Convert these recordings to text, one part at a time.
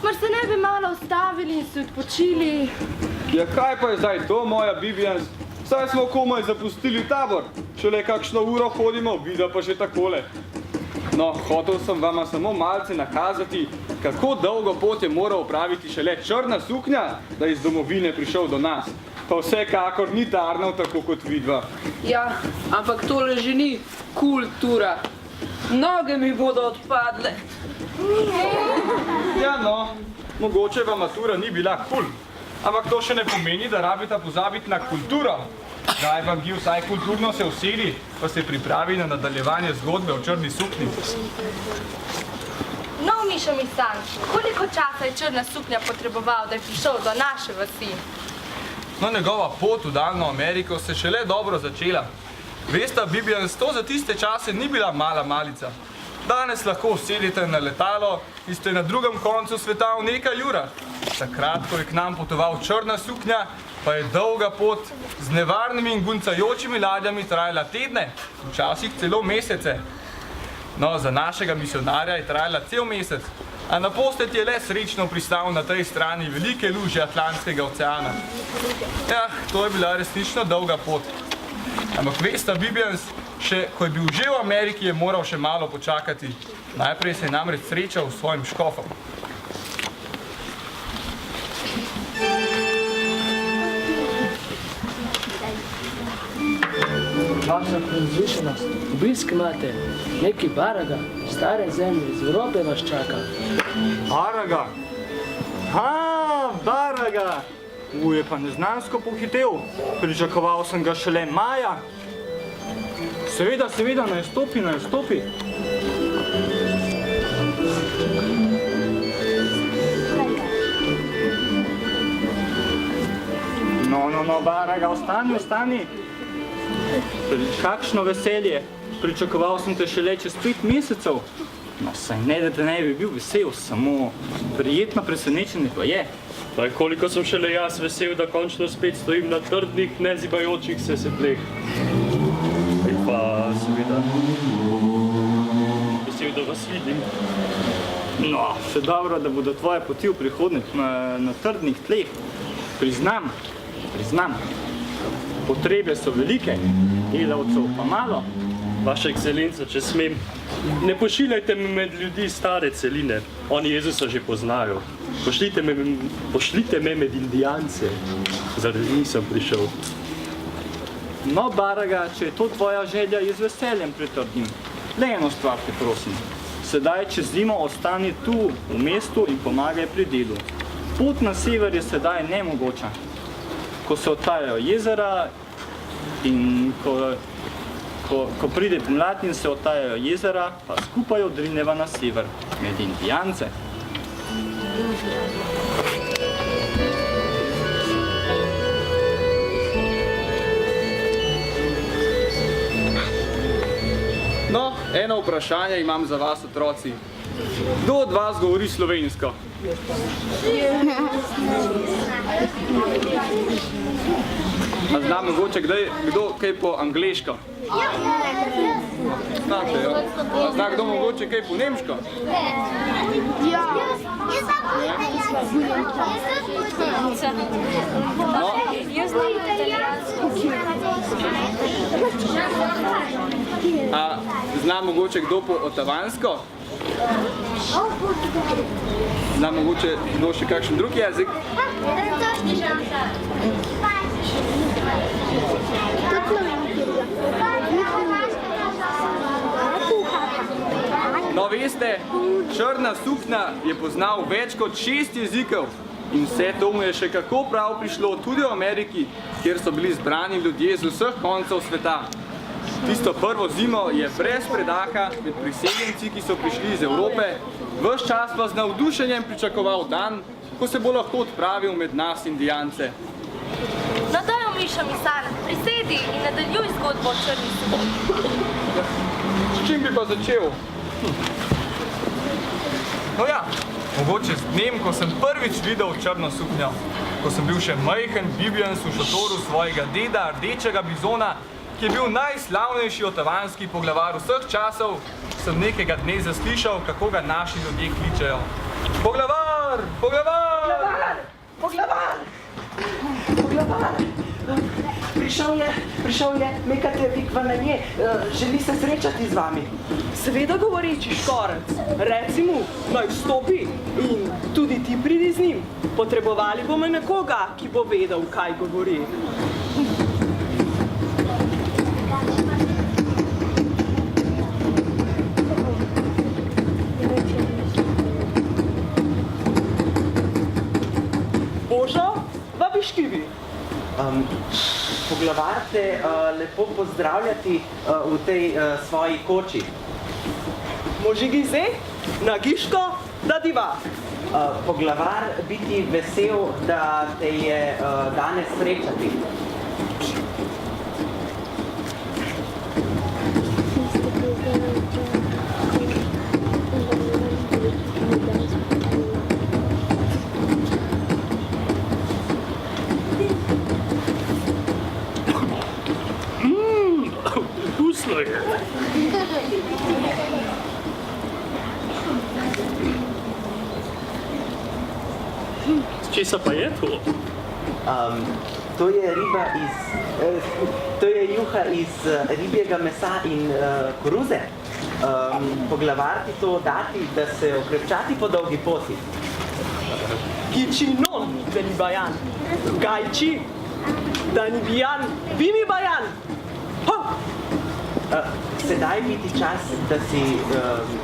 Mar se ne bi malo ustavili in se odpočili? Ja, kaj pa je zdaj to, moja Bibians? Saj smo komaj zapustili tabor. Šele kakšno uro hodimo, vida pa še takole. No, hotel sem vama samo malce nakazati, kako dolgo pot je moral opraviti šele črna suknja, da je iz domovine prišel do nas. Pa vsekakor ni tarnal tako kot vidva. Ja, ampak tole že ni kultura. Noge mi bodo odpadle. Ja, no, mogoče vam matura ni bila kul. Ampak to še ne pomeni, da rabita pozabiti na kulturo. Daj vam gi vsaj kulturno se usedi, pa se pripravi na nadaljevanje zgodbe o črni suknji. No, Mišo Misan, koliko časa je črna suknja potreboval, da je prišel do naše vasi? No, njegova pot v daljno Ameriko se šele dobro začela. Vesta, Bibians, to za tiste čase ni bila mala malica. Danes lahko sedite na letalo in ste na drugem koncu sveta v nekaj urah. Takrat, ko je k nam potoval črna suknja, pa je dolga pot z nevarnimi in guncajočimi ladjami trajala tedne, včasih celo mesece. No, za našega misionarja je trajala cel mesec, a naposled je le srečno pristal na tej strani velike luže Atlantskega oceana. Ja, to je bila resnično dolga pot. Ampak vesta, Bibians, še ko je bil že v Ameriki, je moral še malo počakati. Najprej se je namreč srečal s svojim škofom. Vaša preizvišenost, obisk imate, neki Baraga, stare zemlje, iz Evrope vas čaka. Baraga? Baraga! Je pa neznansko pohitev. Pričakoval sem ga šele maja. Seveda, naj stopi. No, Baraga, ostani. Kakšno veselje. Pričakoval sem te šele čez 5 mesecev. No, saj ne, da te ne bi bil vesel, samo prijetno presenečenje pa je. Daj, koliko sem šele jaz vesel, da končno spet stojim na trdnih, nezibajočih se tleh. In pa seveda vesel, da vas vidim. No, še dobro, da bodo tvoje poti v prihodnje na trdnih tleh. Priznam. Potrebe so velike, delavcev pa malo. Vaša ekscelenca, če smem, ne pošiljajte me med ljudi stare celine. Oni Jezusa že poznajo. Pošljite me med Indijance. Zaradi njih sem prišel. No, Baraga, če je to tvoja želja, je z veseljem pritrdim. Le eno stvar te prosim. Sedaj čez zimo ostani tu v mestu in pomagaj pri delu. Pot na sever je sedaj nemogoča. Ko se odtajajo jezera in ko pride pomlad in se odtajajo jezera, pa skupaj odrineva na sever, med Indijance. No, eno vprašanje imam za vas, otroci. Kdo od vas govori slovensko? A zna mogoče kdo kaj po angleško? Znate, jo? A zna kdo mogoče kaj po nemško? No. A zna mogoče kdo po otavansko? Zna mogoče kdo še kakšen drug jezik? No, veste, črna suknja je poznal več kot 6 jezikov in vse to mu je še kako prav prišlo tudi v Ameriki, kjer so bili zbrani ljudje z vseh koncev sveta. Tisto prvo zimo je brez predaha med priseljenci, ki so prišli iz Evrope, ves čas pa z navdušenjem pričakoval dan, ko se bo lahko odpravil med nas Indijance. No, dajo, Mišo Misan, prisedi in nadaljuj zgodbo o črni suknji. S čim bi pa začel? No ja, mogoče z dnem, ko sem prvič videl črno suknjo, ko sem bil še majhen Bibians v šotoru svojega deda, rdečega bizona, ki je bil najslavnejši otavanski poglavar vseh časov, sem nekega dne zaslišal, kako ga naši ljudje kličejo. Poglavar! Poglavar! Poglavar! Poglavar! Poglavar! Prišel je Mekate Vikvananje, želi se srečati z vami. Seveda govoreči škorec, reci mu, naj vstopi in tudi ti pridi z njim. Potrebovali bomo nekoga, ki bo vedel, kaj govori. Božo, vabiški vi. Poglavar te lepo pozdravljati v tej svoji koči. Može gize, na giško, da diva. Poglavar biti vesel, da te je danes srečati. Vkusno je. Česa pa je to? To je riba to je juha iz ribjega mesa in koruze. Poglavar ti to dati, da se okrepčati po dolgi poti. Kiči non, da ni bajan. Gajči, da ni bijan, bi mi bajan. Ho! Sedaj biti čas, da si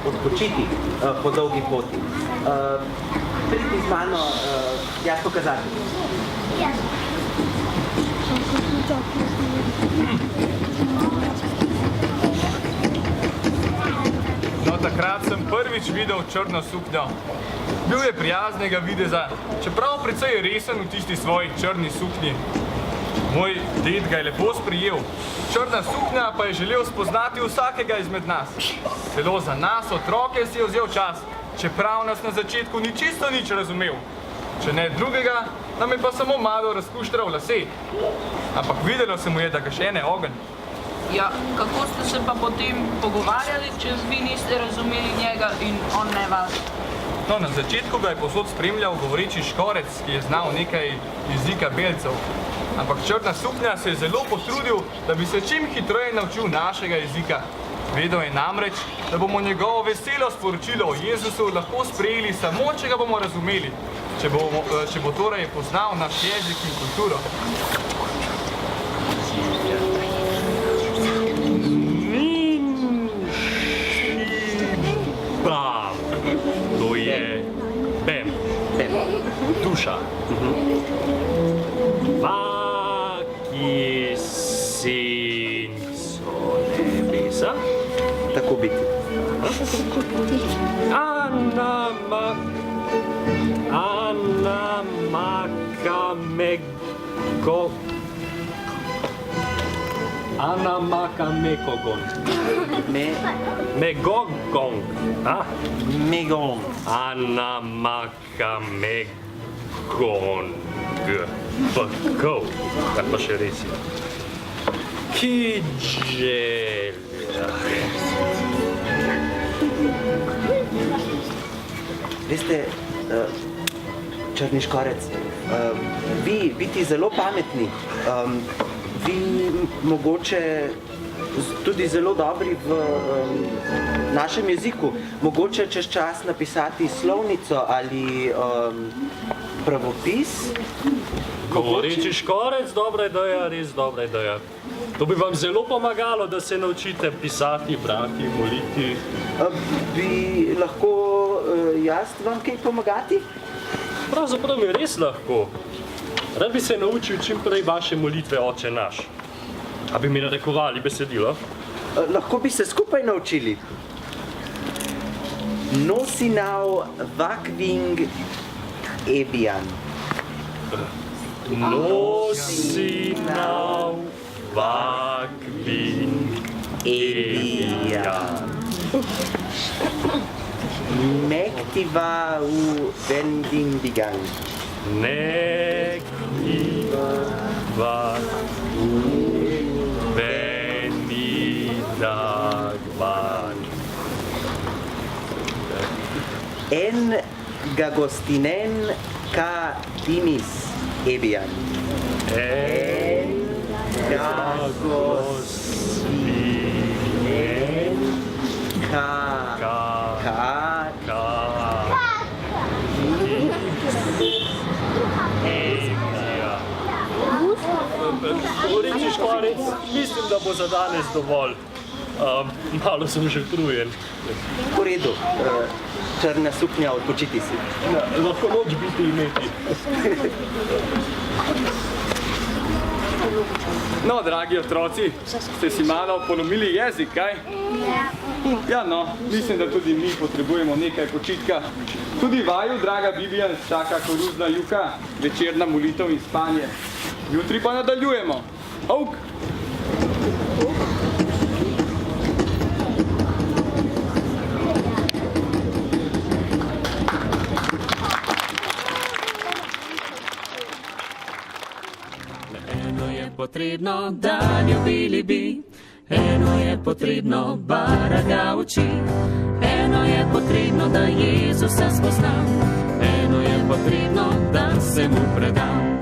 odpočiti po dolgi poti. Pridi z mano, jaz pokazati. No, takrat sem prvič videl črno suknjo. Bil je prijaznega videza, čeprav precej resen v tisti svoji črni suknji. Moj ded ga je lepo sprijel. Črna suknja pa je želel spoznati vsakega izmed nas. Celo za nas, otroke, si je vzel čas, čeprav nas na začetku ni čisto nič razumel. Če ne drugega, nam je pa samo malo razkuštral lase. Ampak videlo se mu je, da ga žene ogenj. Ja, kako ste se pa potem pogovarjali, če vi niste razumeli njega in on ne vas? No, na začetku ga je povsod spremljal govoreči škorec, ki je znal nekaj jezika belcev. Ampak črna suknja se je zelo potrudil, da bi se čim hitreje naučil našega jezika. Vedel je namreč, da bomo njegovo veselo sporočilo o Jezusu lahko sprejeli samo, če ga bomo razumeli, če bo torej poznal naš jezik in kulturo. Bam! To je bem. Duša. Vaki sinco nebesa. Tako biti. Anamakamekogon. Megogong. Megon. Anamakamegong. Pakov. Kaj pa še res je? Kidželja. Veste, črni škorec, vi biti zelo pametni, vi mogoče tudi zelo dobri v našem jeziku, mogoče čez čas napisati slovnico ali pravopis. Govoreči škorec, dobra ideja, res dobra ideja. To bi vam zelo pomagalo, da se naučite pisati, brati, moliti. Bi lahko jaz vam kaj pomagati? Pravzaprav mi res lahko. Rad bi se naučil čim prej vaše molitve, Oče naš. A bi mi narekovali besedilo? Lahko bi se skupaj naučili. Nosinau vakving ebian. Nosinau vakving ebian. Mektiva u vendindigang. Nektiva u vendidagvan. En gagostinen ka timis ebian. Gagostinen ka Reči Škvarec, mislim, da bo za danes dovolj. Malo sem že utrujen. V redu, črna suknja, odpočiti si. Lahko noč biti imeti. No, dragi otroci, ste si malo polomili jezik, kaj? Ja, no, mislim, da tudi mi potrebujemo nekaj počitka. Tudi vaju, draga Bibijan, čaka koruzna juha, večerna molitev in spanje. Jutri pa nadaljujemo. Auk! Eno je potrebno, da ljubili bi, eno je potrebno, Baraga uči, eno je potrebno, da Jezusa spoznam, eno je potrebno, da se mu predam.